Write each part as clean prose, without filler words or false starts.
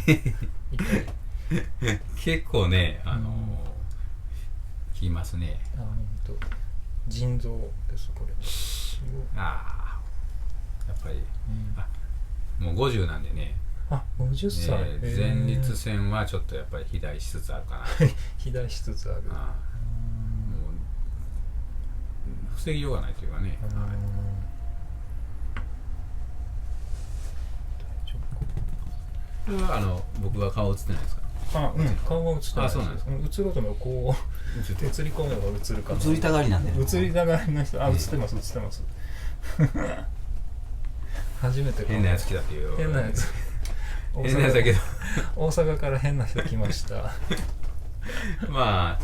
痛い。結構ね聞きますね。腎臓ですこれ。ああやっぱり、もう50なんでね。50歳、前立腺はちょっとやっぱり肥大しつつあるかな。肥大しつつある。もう防ぎようがないというかね。これは僕が顔映ってないですか？顔が映ってないです。そうなんですか。映ろうともこう映り込めば映るかな。映りたがりなんで。映りたがりな人。映ってます映ってます。初めて変なやつ来たっていう。変なやつ。変なやつだけど大阪から変な人来ました。まあ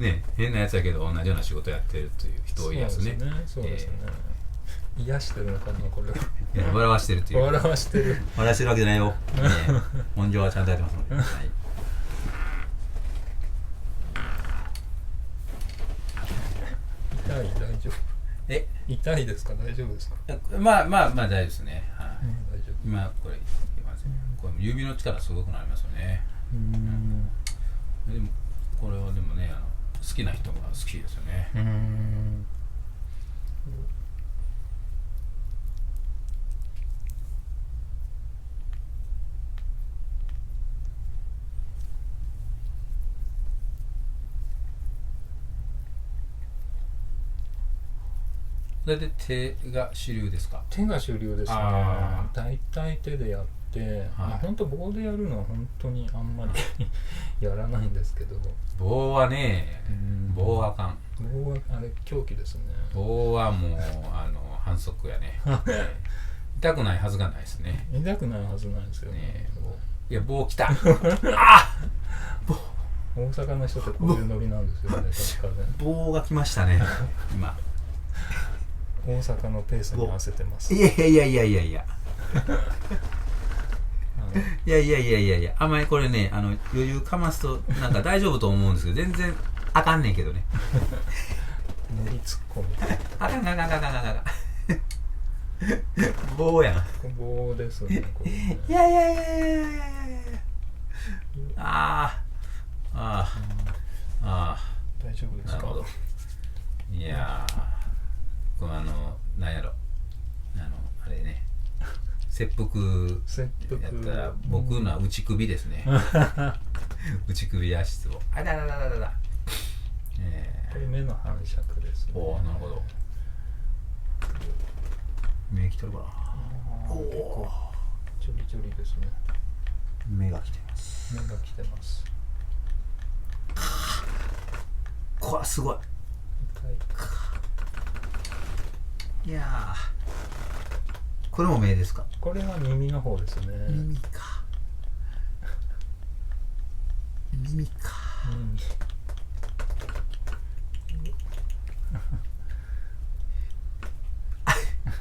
ね、変なやつだけど同じような仕事やってるという人多いですね。そうですね。癒してるのかなこれは。笑わしてるっていう。笑わしてる。笑わしてるわけじゃないよ。本業はちゃんとやってますので。はい。痛い大丈夫。痛いですか大丈夫ですか？まあ大丈夫ですね。はい。大丈夫。今これこれ指の力すごくなりますよね。でもこれはでもね好きな人が好きですよね。それで手が主流ですか？手が主流ですね。大体手でやって、本当棒でやるのは本当にあんまりやらないんですけど。棒はね、棒はあかん。棒はあれ凶器ですね。棒はもう反則やね。痛くないはずがないですね。痛くないはずなんですよね。いや棒来た。棒。大阪の人ってこういうノリなんですよね。確かね。棒が来ましたね。今。大阪のペースに合わせてます。いやあんまりこれね余裕かますとなんか大丈夫と思うんですけど全然あかんねんけどね。練り突っ込む。あかん棒やん。棒ですねこれね。いや大丈夫ですか？いやこのなんやろあれね切腹やったら僕のは内首ですね。内首足つぼ。これ目の反射区ですね。なるほど。目来てるかな。結構ちょりちょりですね。目が来てます。目が来てます。これすごい。いやこれも目ですか？これは耳の方ですね。耳か。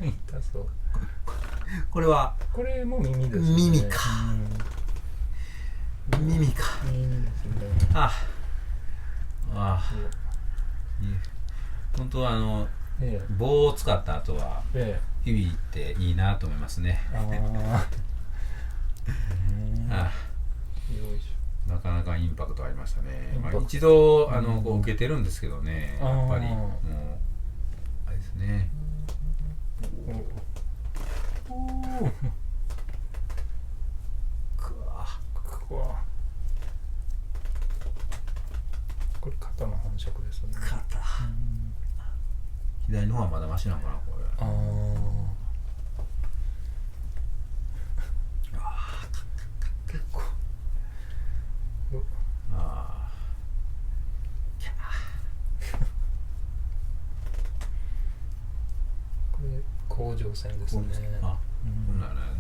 痛そう。これも耳ですね。耳か。耳ですね。本当は棒を使った後は指っていいなと思いますね。なかなかインパクトありましたね。一度こう受けてるんですけどね、やっぱりもうあれですね。これ肩の反射区ですね。左の方はまだマシなのかなこれ。結構。これ甲状腺ですね。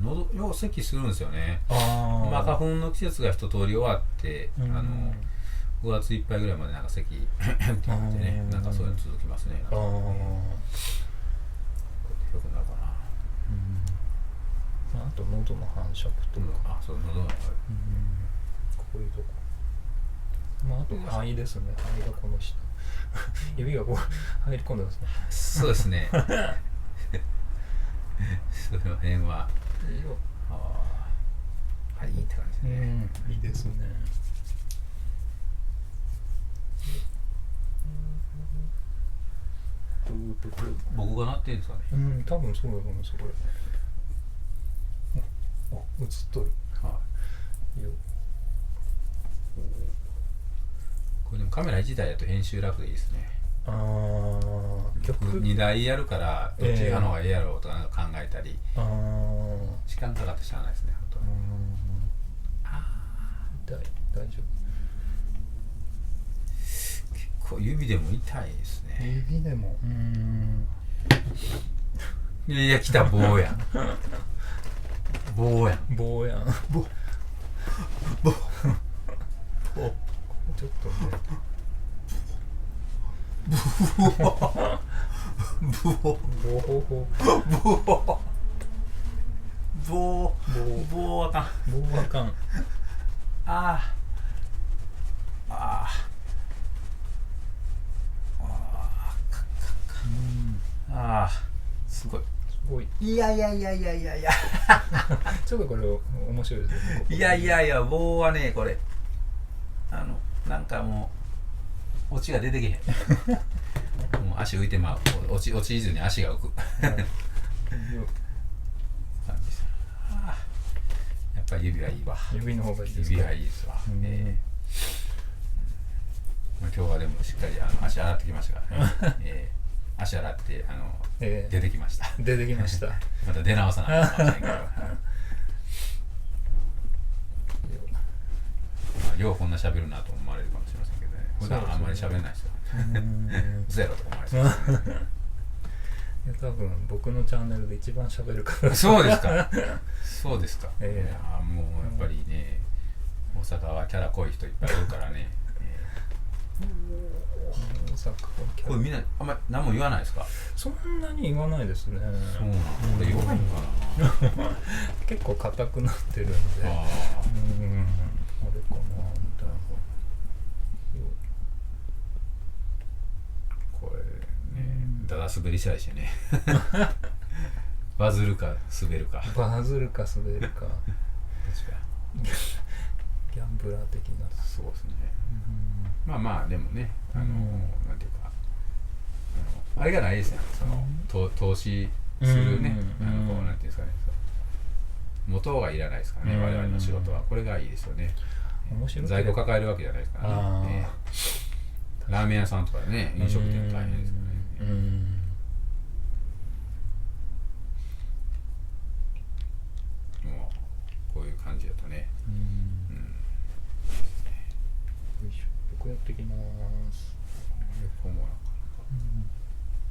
喉よう咳するんですよね。花粉の季節が一通り終わって5月いっぱいぐらいまでなんか咳って言ってね、なんかそういうの続きますね。よくなるかな。あと喉の反射区とか。そう喉の。こういうとこ。あと肺ですね。肺がこの下。指がこう入り込んでますね。そうですね。その辺ははいって感じですね。いいですね。僕がなってるんですかね。多分そうだと思います。これ映っとる。いいよ。これでもカメラ1台だと編集楽でいいですね。曲2台やるからどっちがの方がええやろうとかなんか考えたり、時間かかってしゃあないですね。本当に大丈結構指でも痛いです夫。ね。指でもいや来た棒やん棒やん棒やん棒ちょっとね棒あかん。棒あかん。すごい。すごい。いやちょっとこれ面白いですね。いや棒はねこれなんかもうオチが出てけへんもう足浮いてまう。落ちずに足が浮くやっぱり指はいいわ。指の方がいいですか。指はいいですわ。今日はでもしっかり足洗ってきましたからね足洗って出てきました。出てきましたまた出直さないといけませんけどようこんな喋るなと思われるかもしれませんけどね。普段あんまり喋れないですよ嘘やろとか思われそうですねいや多分僕のチャンネルで一番喋るからそうですかそうですか、いやもうやっぱりね、大阪はキャラ濃い人いっぱいいるからね、大阪はキャラこれみんなあんまり何も言わないですか。そんなに言わないですね。そうなの。これ弱いのかな結構硬くなってるんであれかなみたいな。これねだだ滑りしたいしねバズるか滑るかバズるか滑るかどっちか。ギャンブラー的な。そうですね。まあでもねなんていうかあれがないですね。投資するねこうなんていうんですかね元がいらないですからね。我々の仕事はこれがいいですよね。面白い在庫抱えるわけじゃないですからね。ラーメン屋さんとかね飲食店大変ですからね。もうこういう感じだとね。横やってきます。横も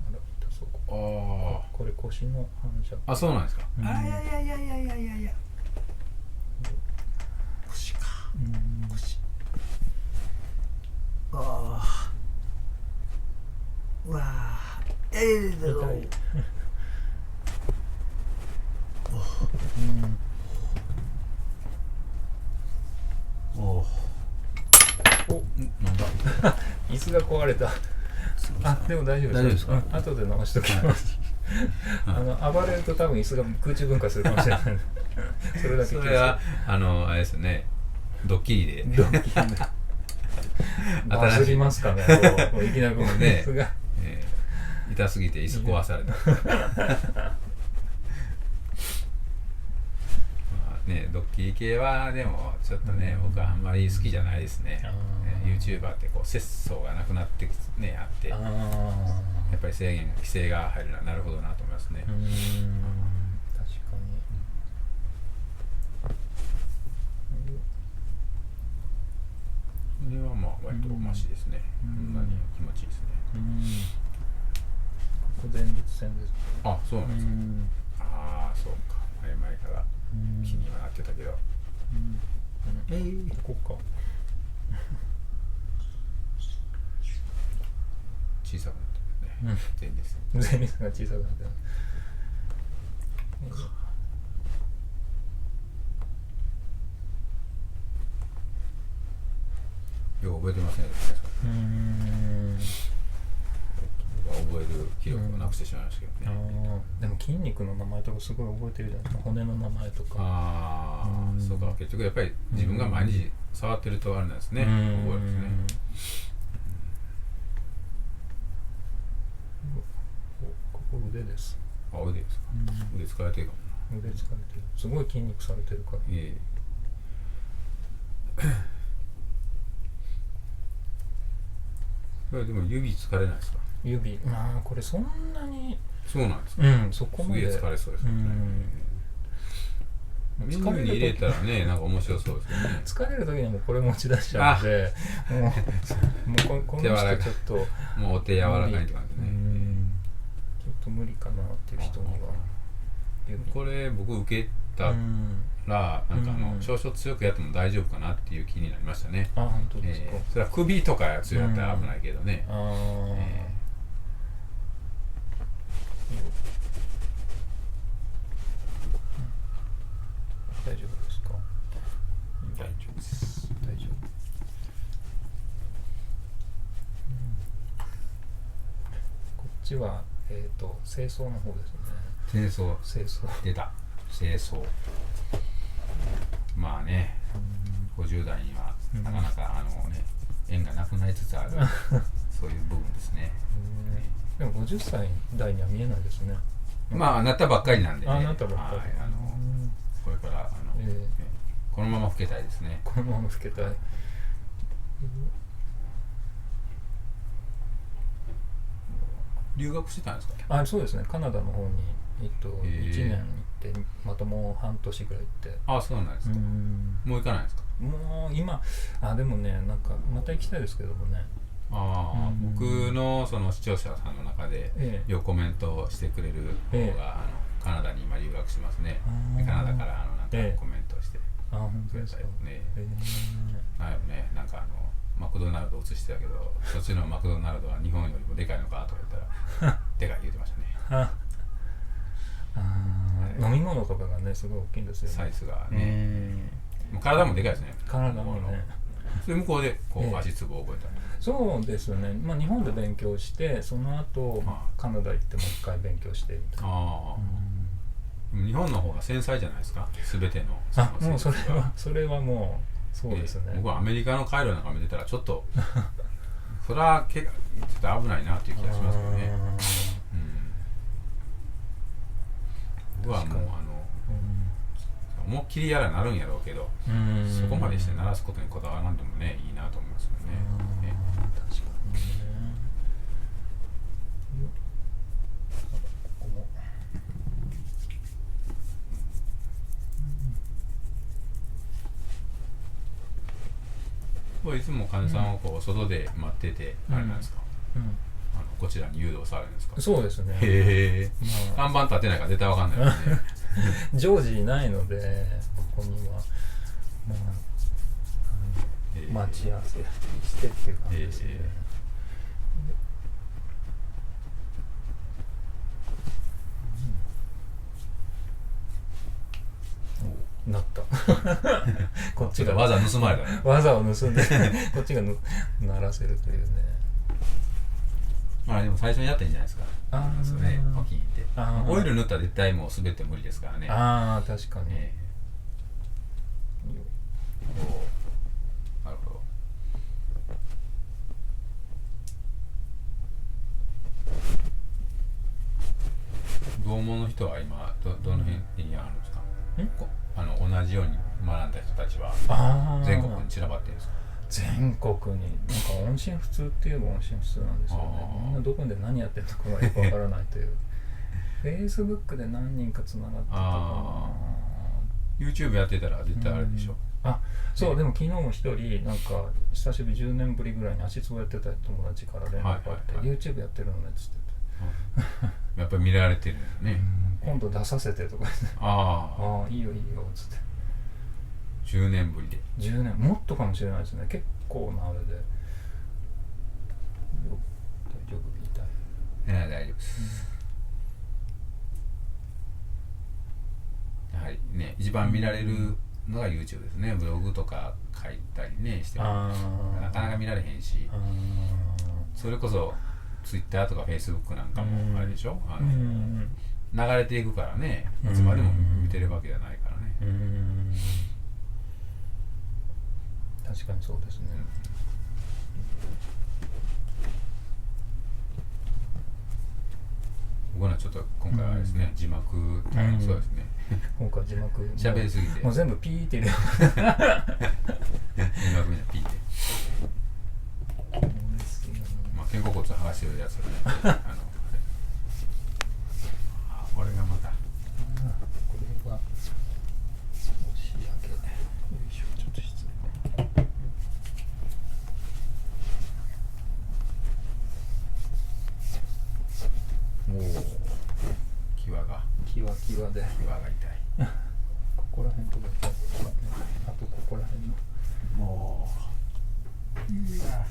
あら痛そう。これ腰の反射。あ、そうなんですか。いや腰か。腰。うわ痛い。なんだ椅子が壊れた。でも大丈夫です。大丈夫ですか。後で直しときます。暴れると多分椅子が空中分解するかもしれない。それだけ。それはあれですね。ドッキリで。バズりますかね。いきなりこのね椅子が痛すぎて椅子壊された。ね、ドッキリ系はでもちょっとね、僕はあんまり好きじゃないですね。YouTuber ってこう節操がなくなってねあって、やっぱり規制が入るのはなるほどなと思いますね。確かに。それはまあ割とマシですね。そんなに気持ちいいですね。ここ前立腺です。あ、そうなんですか。そうか。前々から気にはなってたけど。ここか。小さくなってるね。前立腺が小さくなってる。よく覚えてますね。覚覚える記録をなくしてしまいましたけどね、でも筋肉の名前とかすごい覚えてるじゃないですか。骨の名前とか。そうか、結局やっぱり自分が毎日触ってるとあれなんですね、覚えるんですね。ここ腕です。腕ですか、腕使えてるかもな。腕使えてる。すごい筋肉されてるから。でも指疲れないですか？指、まあこれそんなに。そうなんですか。そこまで。すげえ疲れそうですよね。耳に入れたらね、なんか面白そうですよね。疲れる時にはもうこれ持ち出しちゃうんで、もうこの人ちょっともうお手柔らかいって感じね。ちょっと無理かなっていう人には。これ僕受けたらなんか少々強くやっても大丈夫かなっていう気になりましたね。本当ですか。それは首とかやつやったら危ないけどね。大丈夫ですか？大丈夫です。大丈夫。こっちは清掃の方ですね。清掃出た。清掃。まあね、50代にはなかなか縁がなくなりつつあるそういう部分ですね。でも50歳代には見えないですね。まあなったばっかりなんでね。なったばっかり。これからこのまま老けたいですね。このまま老けたい。留学してたんですか？そうですね。カナダの方に1年行ってまたもう半年ぐらい行って。そうなんですか。もう行かないですか？もう今でもね、なんかまた行きたいですけどもね。僕のその視聴者さんの中でよくコメントしてくれる方がカナダに今留学してますね。カナダからなんかコメントしてくれたよね。なんかマクドナルド映してたけど、そっちのマクドナルドは日本よりもでかいのかとか言ったらでかい言ってましたね。飲み物とかがねすごい大きいんですよね。サイズがね。体もでかいですね。体もね。それ向こうで足つぼを覚えた。そうですね。日本で勉強してその後カナダ行ってもう一回勉強してみたいな。日本の方が繊細じゃないですか。全ての。もうそれはもうそうですね。僕はアメリカの回路なんか見てたらちょっとそれはちょっと危ないなっていう気がしますけどね。僕はもう思いっきりやらなるんやろうけど、そこまでして鳴らすことにこだわらんでもねいいなと思いますよね。確かにね。ここも。いつも患者さんを外で待っててあれなんですか？こちらに誘導されるんですか？そうですね。へえ。看板立てないから絶対わかんないですね。常時いないのでここには待ち合わせしてっていう感じですね。なったこっちが技盗まれたね。技を盗んでこっちが鳴らせるというね。でも最初にやったらいいんじゃないですか。そうね、お気に入って。オイル塗ったら絶対もう全て無理ですからね。確かに。なるほど。同門の人は今どの辺にあるんですか？同じように学んだ人たちは全国に散らばってるんですか？全国になんか音信不通って言えば音信不通なんですよね。みんなどこで何やってるのかがよくわからないという。Facebook で何人かつながってたかな。YouTube やってたら絶対あれでしょ。そう、でも昨日も一人なんか久しぶり10年ぶりぐらいに足つぼやってた友達から連絡があって YouTube やってるのねっつってやっぱり見られてるよね。今度出させてとか言っていいよいいよっつって10年ぶりで10年もっとかもしれないですね。結構なあれで大丈夫みたい。大丈夫です、やはりね一番見られるのが YouTube ですね。ブログとか書いたりねしてもなかなか見られへんし、それこそツイッターとかフェイスブックなんかもあれでしょ、うん流れていくからね、いつまでも見てるわけじゃないからね。確かにそうですね。僕はちょっと今回はですね、字幕、そうですね。今回字幕喋りすぎてもう全部ピーって入れる。字幕みんなピーって。まあ肩甲骨剥がしてるやつだね。これがまた。これは仕上げ。よいしょ、ちょっと失礼。おお、際がキワキワで。痛い。ここら辺とか痛い。あとここら辺の。もう。いや。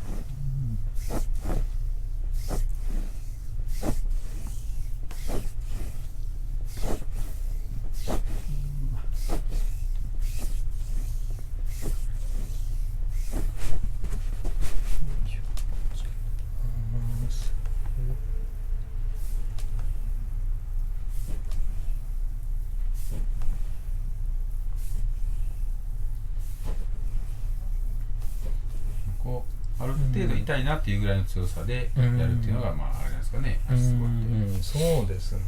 こうある程度痛いなっていうぐらいの強さでやるっていうのがまああれなんですかね、足つぼってそうですね。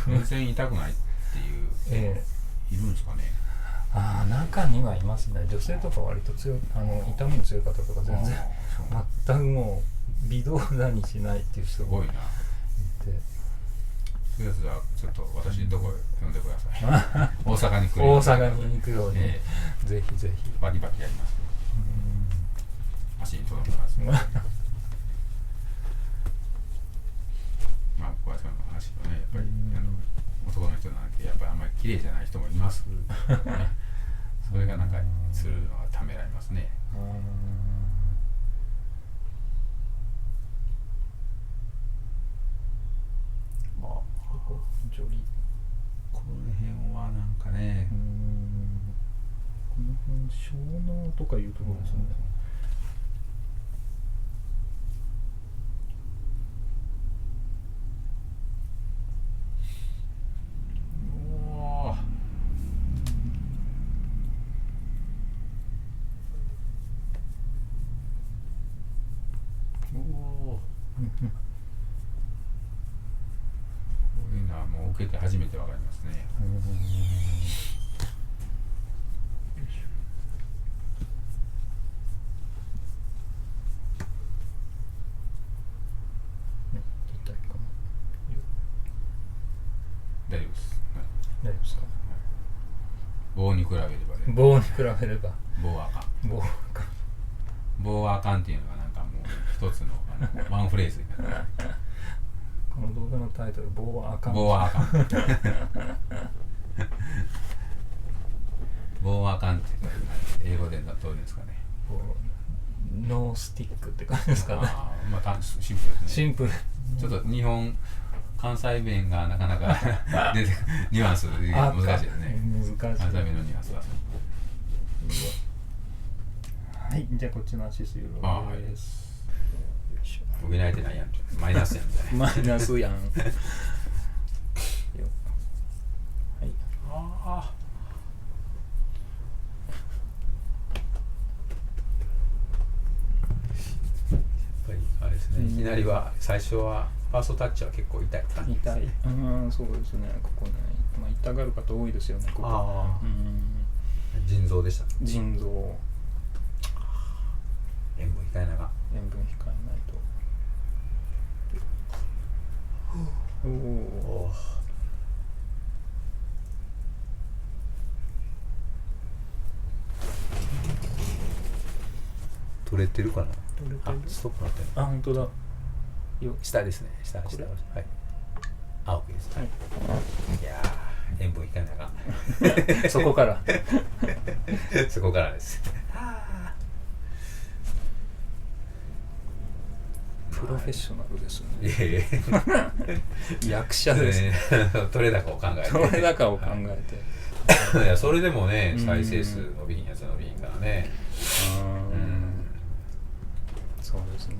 全然痛くないっていういるんですかね。ああ、中にはいますね。女性とか割と強い、痛みの強い方とか全然全くもう微動だにしないっていう人すごいな。いて、そういうやつはちょっと私のとこ呼んでください。大阪に来るよう大阪に行くように、ぜひぜひバリバリやります。足に届かず。まあ僕はその話をね、やっぱり男の人なんてやっぱりあんまり綺麗じゃない人もいます、ね。それがなんかするのがためられますね。まあこの辺はなんかね、この辺小脳とかいうところですね。こういうのはもう受けて初めてわかりますね。大丈夫です。大丈夫ですか。棒に比べればね。棒に比べれば。棒はあかん。棒はあかん。棒はあかんっていうのがなんかもう一つのワンフレーズになってる。この動画のタイトル、棒はあかん。棒はあかん。棒はあかんって英語でどういうんですかね。ノースティックって感じですかね。まあシンプルですね。シンプル。ちょっと日本関西弁がなかなか出てニュアンスが難しいですね。難しい。関西弁のニュアンスは。はい、じゃあこっちの足すよろです。補えてないやん。マイナスやんみたいな。マイナスやん。はい。ああ。やっぱりあれですね。いきなりは最初はファーストタッチは結構痛い感じですね。痛い。そうですね。ここね、まあ痛がる方多いですよね。ここ。ああ。腎臓でした。腎臓。塩分控えながら。塩分控えないと。おお。取れてるかな。取れてる。ストップなってる。あ、本当だ。下ですね。下。はい。あ、OK です。はい。いやー、塩分控えながら。そこから。そこからです。プロフェッショナルですね。いや役者ですね。取れ高を考えて。取れ高を考えて。いや、それでもね、再生数伸びひんやつ伸びひんからね。そうですね。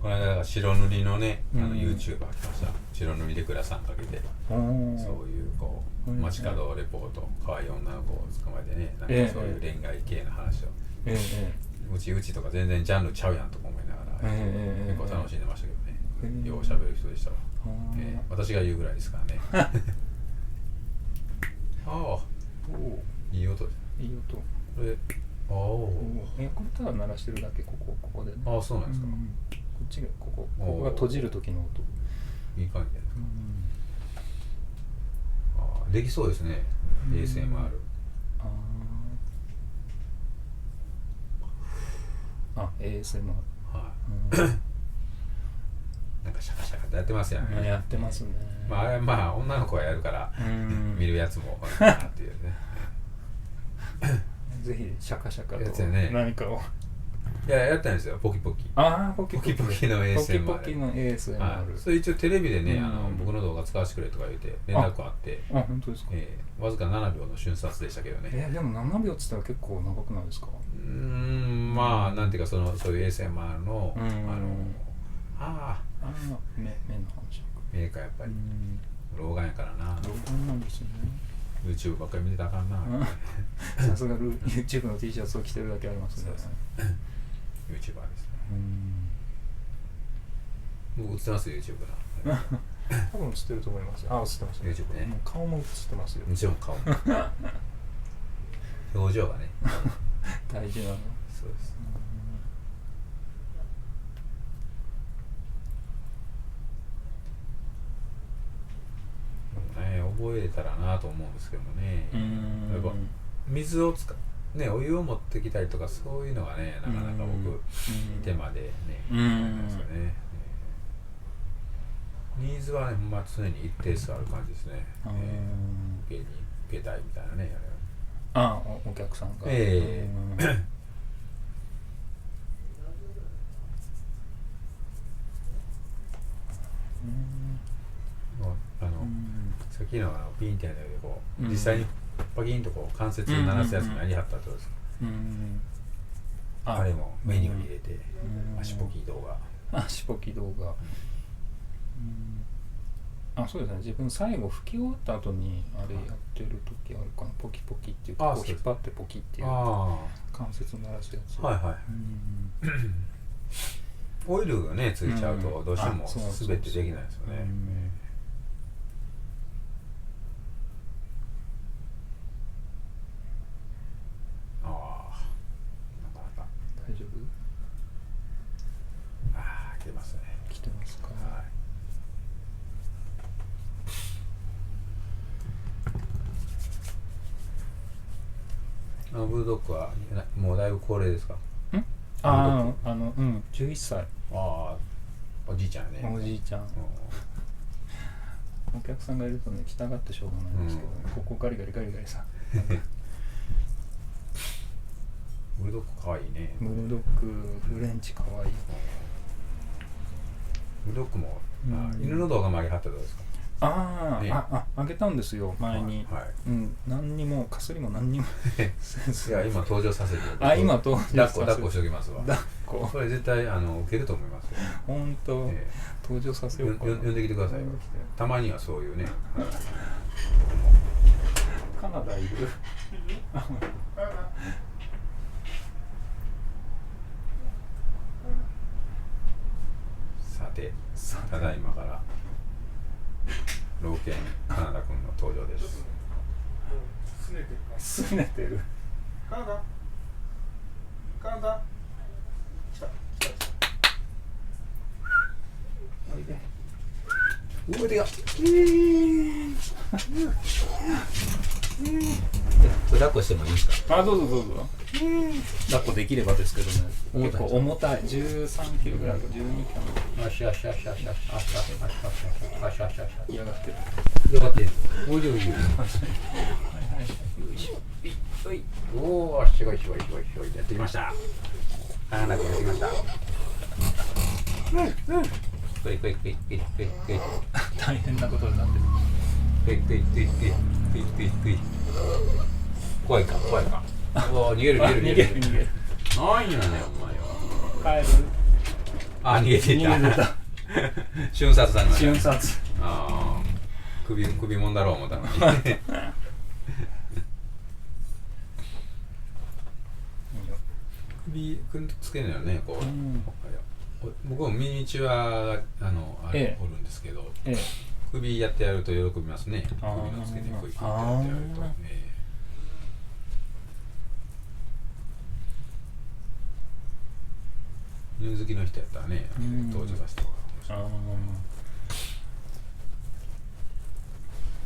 この間だから白塗りのね、うん、YouTuber 来ました。白塗りでグラサンかけて、そういうこう街角レポート、可愛い女の子を捕まえてね、なんかそういう恋愛系の話を、うちとか全然ジャンルちゃうやんとか思いながら、結構楽しんでましたけどね。よう喋る人でしたわ。私が言うぐらいですからね。ああ、いい音です。いい音。これ、これただ鳴らしてるだけ、ここでね。ああ、そうなんですか。こっちがここが閉じる時の音。いい感じですか。できそうですね。ASMR。ASMR。はい。なんかシャカシャカってやってますよね。やってますね。あれ女の子がやるから見るやつもなっていうね。ぜひシャカシャカと何かを。いや、やったんですよ、ポキポキ。ポキポキの ASMR。ポキポキの ASMR。それ一応テレビでね、僕の動画使わせてくれとか言って連絡あって。本当ですか。わずか7秒の瞬殺でしたけどね。でも7秒っつったら結構長くないですか。なんていうかそういう ASMR の目の話。目かやっぱり老眼やからな。老眼なんですよね。YouTube ばっかり見てたらあかんな。さすが YouTube の T シャツを着てるだけありますね。YouTuber ですね。僕映ってますよ YouTube な。多分映ってると思いますよ。映ってますね。YouTube ね。顔も映ってますよ。もちろん顔も。表情がね。大事なの。そうです。覚えれたらなと思うんですけどもね。やっぱ水をね、お湯を持ってきたりとかそういうのがね、なかなか僕手間でね、なんですよね。ニーズはね、常に一定数ある感じですね。受けたいみたいなね。お客さんが。さっきのピンってやるでこう実際にパキンとこう関節鳴らすやつにやりはったってことですか。あれもメニューに入れて足ポキ動画。足ポキ動画。そうですね。自分最後吹き終わった後にあれやってる時あるかな。ポキポキっていうこう引っ張ってポキっていう関節鳴らすやつ。オイルがねついちゃうとどうしても全てできないですよね。大丈夫？来てますね。来てますか。ブルドッグはもうだいぶ高齢ですか？11歳。おじいちゃんね。おじいちゃん。お客さんがいるとね、来たがってしょうがないんですけど、ここガリガリさ。ブルドッグかわいいね。ブルドッグフレンチかわいい。ブルドッグも犬の動画も上げはったらどうですか。あげたんですよ前に。何にもかすりも何にも。いや今登場させて。今登場させて。抱っこしておきますわ。抱っこ。これ絶対受けると思いますよ。本当。登場させようかな。呼んできてくださいよ。たまにはそういうね。カナダいる。さて、ただいまから老犬カナダ君の登場です。すねてる。カナダ来た。おいで。腕が抱っこしてもいいですか。どうぞ。抱っこできればですけどね。結構重たい。13キロぐらいか12キロ。よし。嫌がってる。おいで。おー、すごい。やってきました。カナダ君やってきました。大変なことになってる。怖いか。逃げる。なんやねんお前は。帰る。あ、逃げていた。逃げてた。瞬殺されました。瞬殺。ああ、首もんだろう思ったのに。首くんつけるのよね、こう。僕もミニチュアがおるんですけど、首やってやると喜びますね。首のつけてこうやってやると。犬好きの人やったらね、登場させた方が面白い。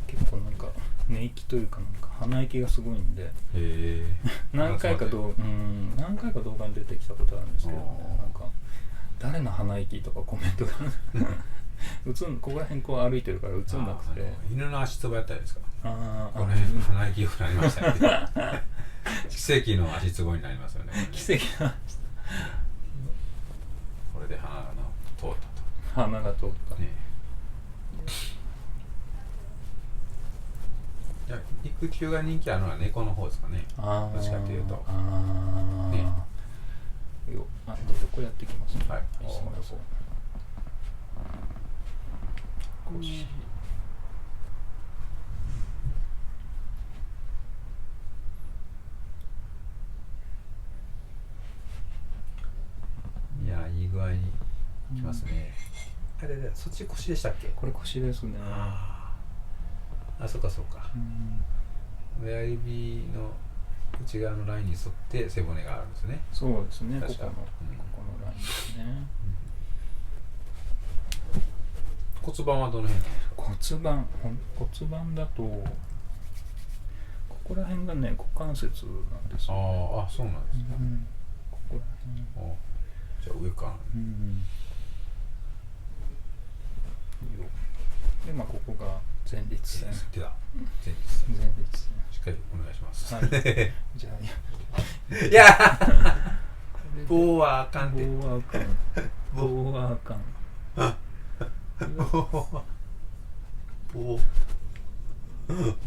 結構なんか寝息というかなんか鼻息がすごいんで、何回か動画に出てきたことあるんですけどね、なんか誰の鼻息とかコメントがここら辺こう歩いてるから映んなくて、犬の足つぼやったりですか。ここの辺鼻息良くなりましたね。奇跡の足つぼになりますよね。奇跡のこれで鼻が通ったと。鼻が通ったね。育休が人気あるのは猫の方ですかね。どっちかというと。ね。どうぞこうやってきますね。はい。いや、いい具合にきますね。あれそっち腰でしたっけ。これ腰ですね。あ、そうかそうか。親指の内側のラインに沿って背骨があるんですね。そうですね。ここのラインですね。骨盤はどの辺なんですか。骨盤だとここら辺がね股関節なんですよ、ね。あ、そうなんですね。ここら辺。じゃあ上かな。でここが前立腺。前立腺。しっかりお願いします。はい。じゃあいや。棒はあかんって。棒はあかん。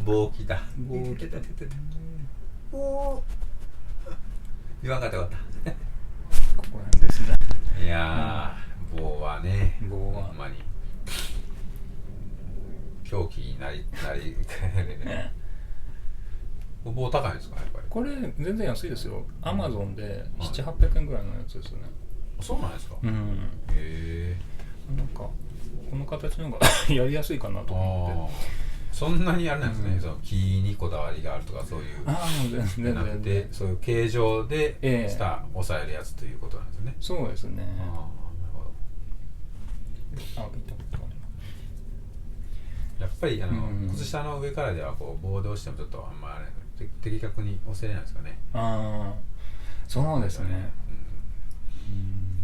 棒きた。棒きた。言わんかったよかった。ここら辺ですね。いやー、棒はね。棒はほんまに。狂気になり棒高いんですか、やっぱり。これ全然安いですよ。アマゾンで7、800円ぐらいのやつですね。そうなんですか。なんかこの形の方がやりやすいかなと思って。そんなにあれなんですね。その木にこだわりがあるとかそういう。全然なくて、そういう形状で抑えるやつということなんですね。そうですね。なるほど。やっぱり靴下の上からではこう棒で押してもちょっとあんまり的確に押せれないですかね。そうですね。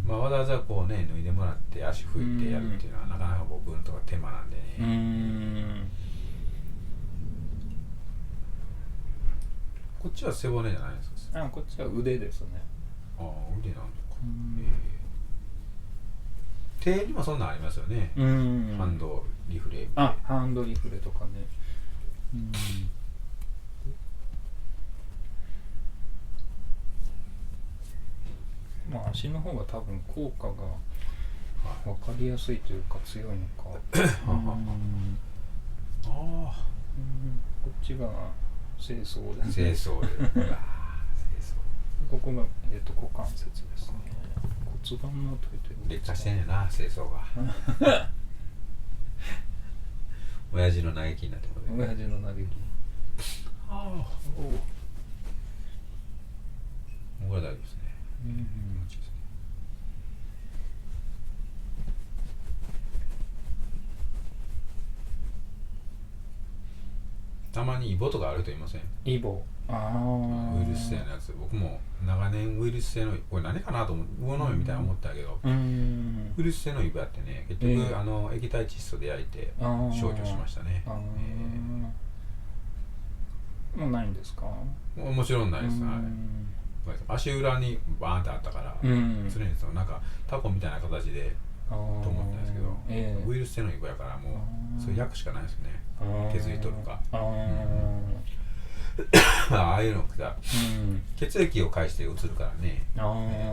わざわざこうね脱いでもらって足拭いてやるっていうのはなかなか僕のとか手間なんでね。こっちは背骨じゃないですか。こっちは腕ですね。腕なんだか。手にもそんなんありますよね。ハンドリフレ。ハンドリフレとかね。足の方が多分効果が分かりやすいというか強いのか。こっちが清掃ですね。清掃で。ここが股関節ですね。骨盤のといて劣化してんねんな、清掃が。親父の嘆きになってことで。親父の嘆き。これ大丈夫ですね。たまにイボとかあると言いません？イボ。ウイルス性のやつ。僕も長年ウイルス性のこれ何かなと思って魚の目みたいな思ったけど、ウイルス性のイボやってね、結局液体窒素で焼いて消去しましたね。もうないんですか？もちろんないです。足裏にバーンってあったから、常にそのなんかタコみたいな形でと思ったんですけど、ウイルス性のイボやからもうそれ焼くしかないですよね。削り取るか。ああいうのが血液を介して移るからね。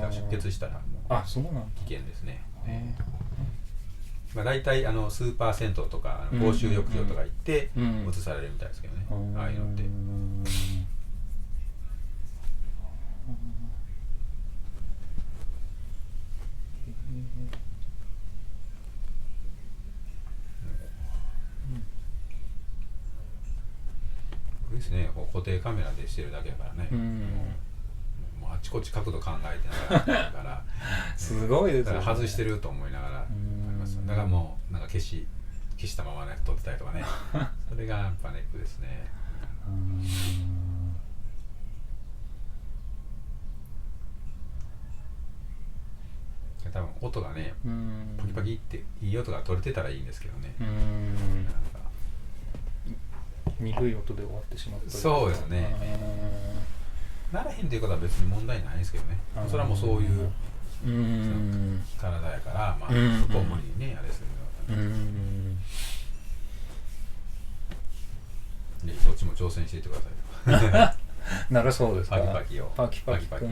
出血したらもうそうなんだ。危険ですね。まあ、大体スーパー銭湯とか公衆浴場とか行って移されるみたいですけどね、ああいうのって。ですね、こう固定カメラでしてるだけだからね、もうあっちこっち角度考えてながらからすごいですね。だから外してると思いながらあります。だからもうなんか消したままね撮ってたりとかねそれがやっぱネックですね。多分音がねパキパキっていい音が取れてたらいいんですけどね、なんか鈍い音で終わってしまった。そうですね。ならへんということは別に問題ないんですけどね。それはもうそういう体やから、まあそこを無理にねあれするのはね、どっちも挑戦していってください。なるそうですか。パキパキをパキパキをやる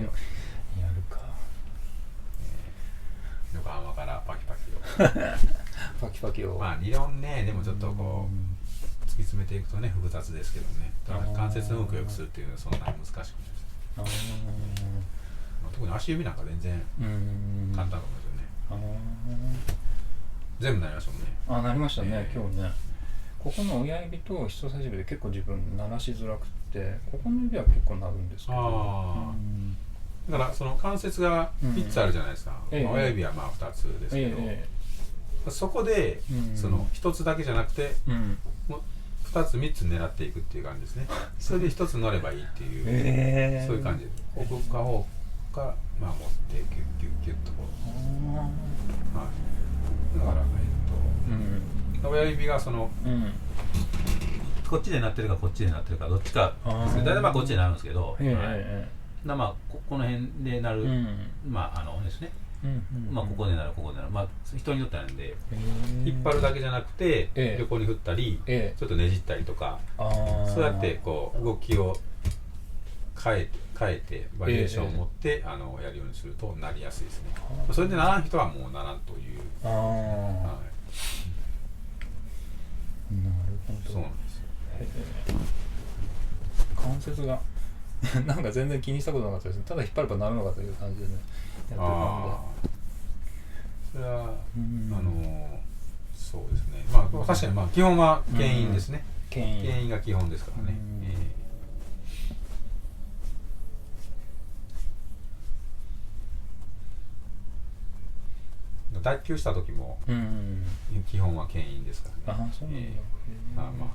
か。横浜からパキパキをパキパキを。まあ理論ね、でもちょっとこう突き詰めていくとね複雑ですけどね。だから関節の動きを良くするっていうのはそんなに難しくないです。特に足指なんか全然簡単だと思うんですよね。全部なりましたもんね。あ、なりましたね、今日ね。ここの親指と人差し指で結構自分鳴らしづらくて、ここの指は結構鳴るんですけど。だからその関節が3つあるじゃないですか。親指はまあ2つですけど、そこでその1つだけじゃなくてもう2つ3つ狙っていくっていう感じですね。それで1つ乗ればいいっていう、そういう感じで奥か方からまあ持ってギュッギュッギュッとこう、はい、だから親指がそのこっちで鳴ってるかこっちで鳴ってるかどっちかですけど、大体まあこっちで鳴るんですけど、まあこの辺で鳴る、まあですね、まあここで鳴るここで鳴る、まあ人によってなんで引っ張るだけじゃなくて横に振ったりちょっとねじったりとか、そうやってこう動きを変えてバリエーションを持ってやるようにするとなりやすいですね。それでならん人はもうならんという。なるほど。そうなんですよ。関節がなんか全然気にしたことなかったですね。ただ引っ張ればなるのかという感じでね。やってるそれはそうですね。まあ確かにまあ基本は牽引ですね。牽引が基本ですからね。脱臼した時も基本は牽引ですからね。そうなんだ。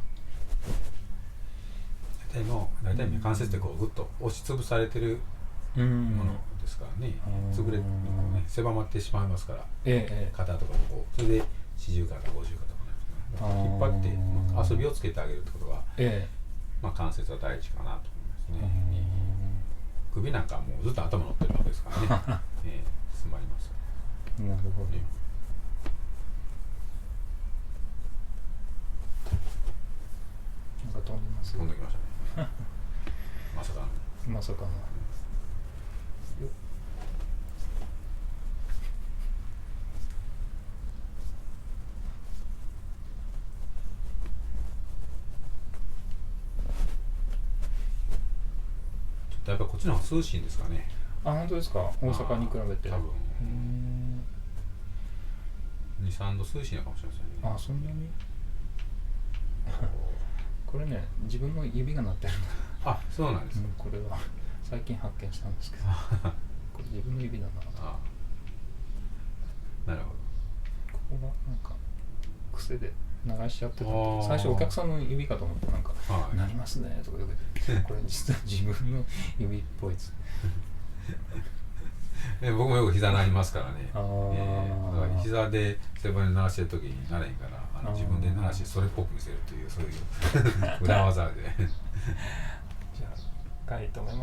大体関節ってこうぐっと押しつぶされてるものですからね、潰れね狭まってしまいますから、肩とかもこうそれで40肩50肩とかね、引っ張って遊びをつけてあげるってことが、まあ関節は大事かなと思いますね。首なんかもうずっと頭乗ってるわけですからね、詰まります。なるほど。なんか飛んでます。飛んできましたね。まさかの。まさかの。ちょっとやっぱこっちの方が涼しいんですかね。あ、本当ですか。大阪に比べて。多分。2、3度涼しいのかもしれませんね。あ、そんなに。これね、自分の指が鳴ってる。あ、そうなんです。これは最近発見したんですけど、これ自分の指だな。なるほど。ここがなんか癖で鳴らしちゃってた。最初お客さんの指かと思ってなんか「鳴りますね」とか言われて、これ実は自分の指っぽいです。僕もよく膝鳴りますからね。だから膝で背骨鳴らしてる時になれへんから自分で鳴らしてそれっぽく見せるというそういう裏技で。じゃあ書いておきます。